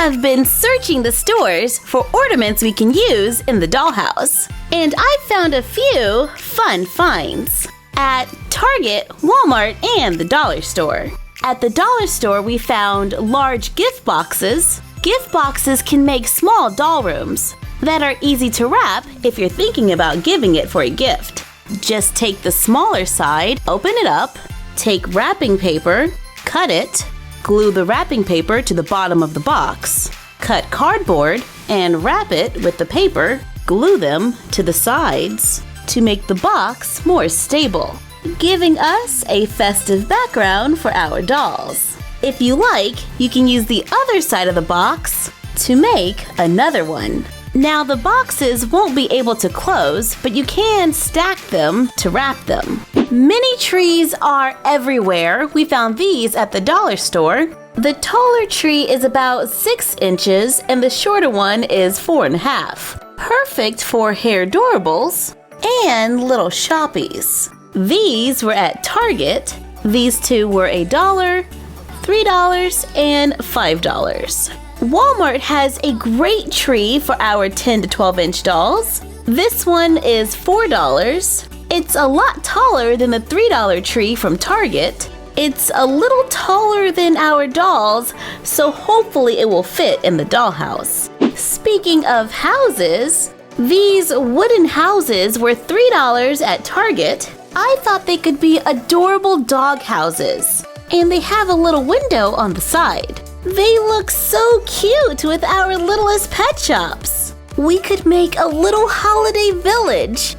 have been searching the stores for ornaments we can use in the dollhouse. And I found a few fun finds at Target, Walmart, and the dollar store. At the dollar store, we found large gift boxes. Gift boxes can make small doll rooms that are easy to wrap if you're thinking about giving it for a gift. Just take the smaller side, open it up, take wrapping paper, cut it, glue the wrapping paper to the bottom of the box, cut cardboard, and wrap it with the paper, glue them to the sides to make the box more stable, giving us a festive background for our dolls. If you like, you can use the other side of the box to make another one. Now the boxes won't be able to close, but you can stack them to wrap them. Mini trees are everywhere. We found these at the dollar store. The taller tree is about 6 inches and the shorter one is 4.5. Perfect for hair doorables and little shoppies. These were at Target. These two were $1, $3, and $5. Walmart has a great tree for our 10 to 12 inch dolls. This one is $4. It's a lot taller than the $3 tree from Target. It's a little taller than our dolls, so hopefully it will fit in the dollhouse. Speaking of houses, these wooden houses were $3 at Target. I thought they could be adorable dog houses, and they have a little window on the side. They look so cute with our littlest pet shops. We could make a little holiday village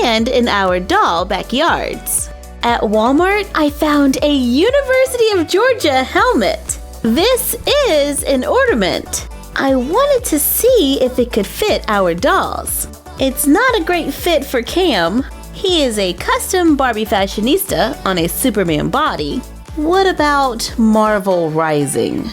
and in our doll backyards. At Walmart, I found a University of Georgia helmet. This is an ornament. I wanted to see if it could fit our dolls. It's not a great fit for Cam. He is a custom Barbie fashionista on a Superman body. What about Marvel Rising?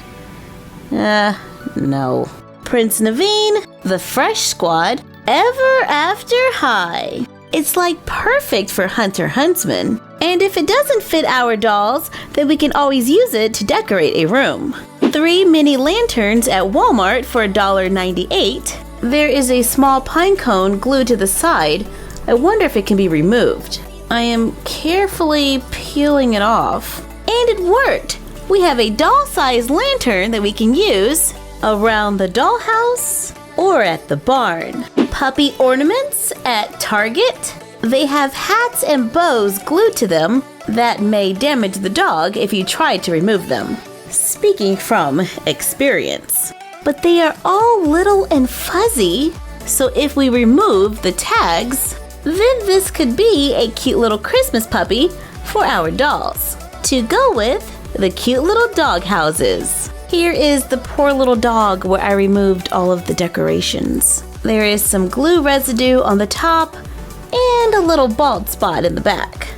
No. Prince Naveen, the Fresh Squad, Ever After High. It's like perfect for Hunter Huntsman. And if it doesn't fit our dolls, then we can always use it to decorate a room. 3 mini lanterns at Walmart for $1.98. There is a small pine cone glued to the side. I wonder if it can be removed. I am carefully peeling it off. And it worked! We have a doll-sized lantern that we can use around the dollhouse or at the barn. Puppy ornaments at Target. They have hats and bows glued to them that may damage the dog if you try to remove them. Speaking from experience. But they are all little and fuzzy, so if we remove the tags, then this could be a cute little Christmas puppy for our dolls. To go with the cute little dog houses. Here is the poor little dog where I removed all of the decorations. There is some glue residue on the top and a little bald spot in the back.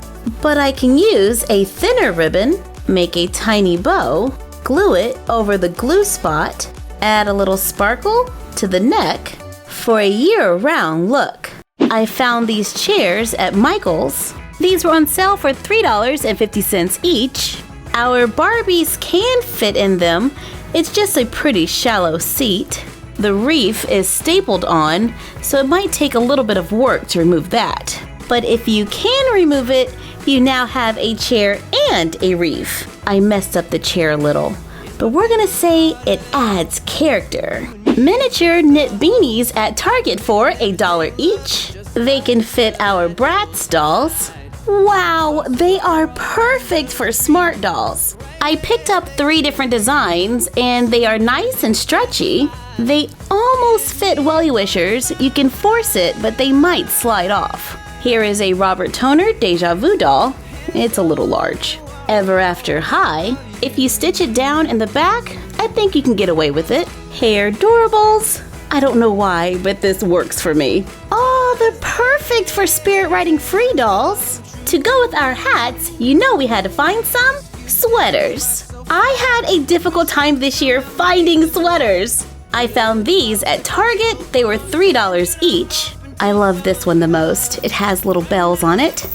But I can use a thinner ribbon, make a tiny bow, glue it over the glue spot, add a little sparkle to the neck for a year-round look. I found these chairs at Michael's. These were on sale for $3.50 each. Our Barbies can fit in them. It's just a pretty shallow seat. The reef is stapled on, so it might take a little bit of work to remove that. But if you can remove it, you now have a chair and a reef. I messed up the chair a little, but we're gonna say it adds character. Miniature knit beanies at Target for $1 each. They can fit our Bratz dolls. Wow, they are perfect for smart dolls. I picked up 3 different designs and they are nice and stretchy. They almost fit Welly Wishers. You can force it, but they might slide off. Here is a Robert Toner Deja Vu doll. It's a little large. Ever After High. If you stitch it down in the back, I think you can get away with it. Hair Doorables. I don't know why, but this works for me. Oh, they're perfect for Spirit Riding Free dolls. To go with our hats, you know we had to find some sweaters. I had a difficult time this year finding sweaters. I found these at Target. They were $3 each. I love this one the most. It has little bells on it.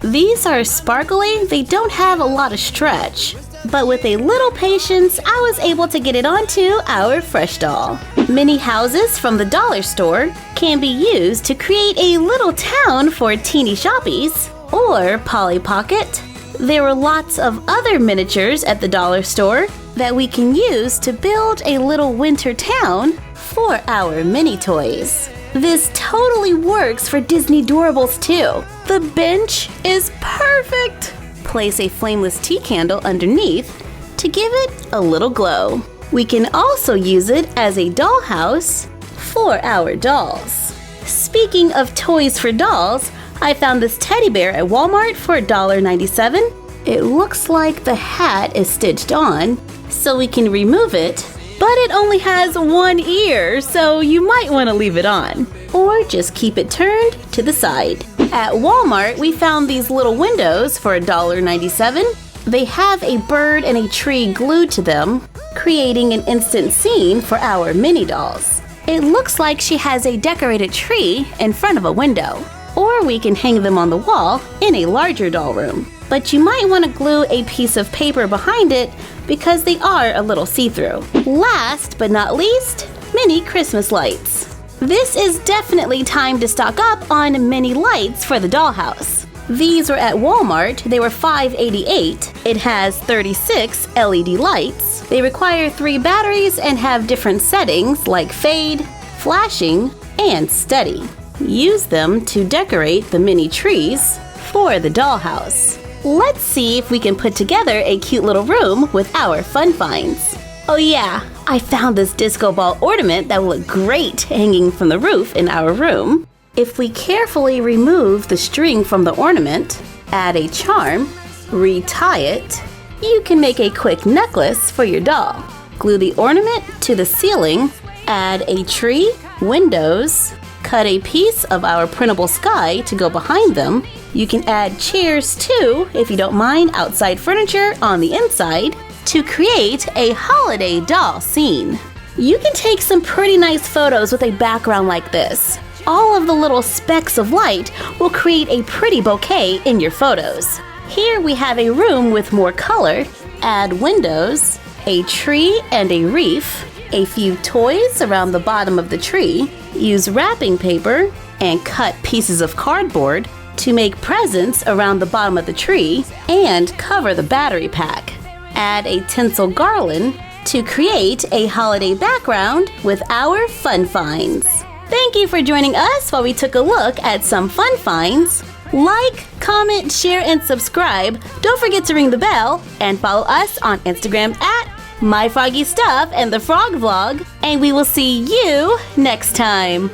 These are sparkly. They don't have a lot of stretch, but with a little patience, I was able to get it onto our fresh doll. Mini houses from the dollar store can be used to create a little town for teeny shoppies, or Polly Pocket. There were lots of other miniatures at the dollar store that we can use to build a little winter town for our mini toys. This totally works for Disney Doorables too. The bench is perfect! Place a flameless tea candle underneath to give it a little glow. We can also use it as a dollhouse for our dolls. Speaking of toys for dolls, I found this teddy bear at Walmart for $1.97. It looks like the hat is stitched on, so we can remove it, but it only has one ear, so you might want to leave it on, or just keep it turned to the side. At Walmart, we found these little windows for $1.97. They have a bird and a tree glued to them, creating an instant scene for our mini dolls. It looks like she has a decorated tree in front of a window, or we can hang them on the wall in a larger doll room. But you might want to glue a piece of paper behind it because they are a little see-through. Last but not least, mini Christmas lights. This is definitely time to stock up on mini lights for the dollhouse. These were at Walmart. They were $5.88. It has 36 LED lights. They require 3 batteries and have different settings like fade, flashing, and steady. Use them to decorate the mini trees for the dollhouse. Let's see if we can put together a cute little room with our fun finds. Oh yeah, I found this disco ball ornament that will look great hanging from the roof in our room. If we carefully remove the string from the ornament, add a charm, retie it, you can make a quick necklace for your doll. Glue the ornament to the ceiling, add a tree, windows, cut a piece of our printable sky to go behind them. You can add chairs too, if you don't mind outside furniture on the inside, to create a holiday doll scene. You can take some pretty nice photos with a background like this. All of the little specks of light will create a pretty bouquet in your photos. Here we have a room with more color. Add windows, a tree and a reef, a few toys around the bottom of the tree. Use wrapping paper and cut pieces of cardboard to make presents around the bottom of the tree and cover the battery pack. Add a tinsel garland to create a holiday background with our fun finds. Thank you for joining us while we took a look at some fun finds. Like, comment, share, and subscribe. Don't forget to ring the bell and follow us on Instagram at My Froggy Stuff and the Frog Vlog. And we will see you next time.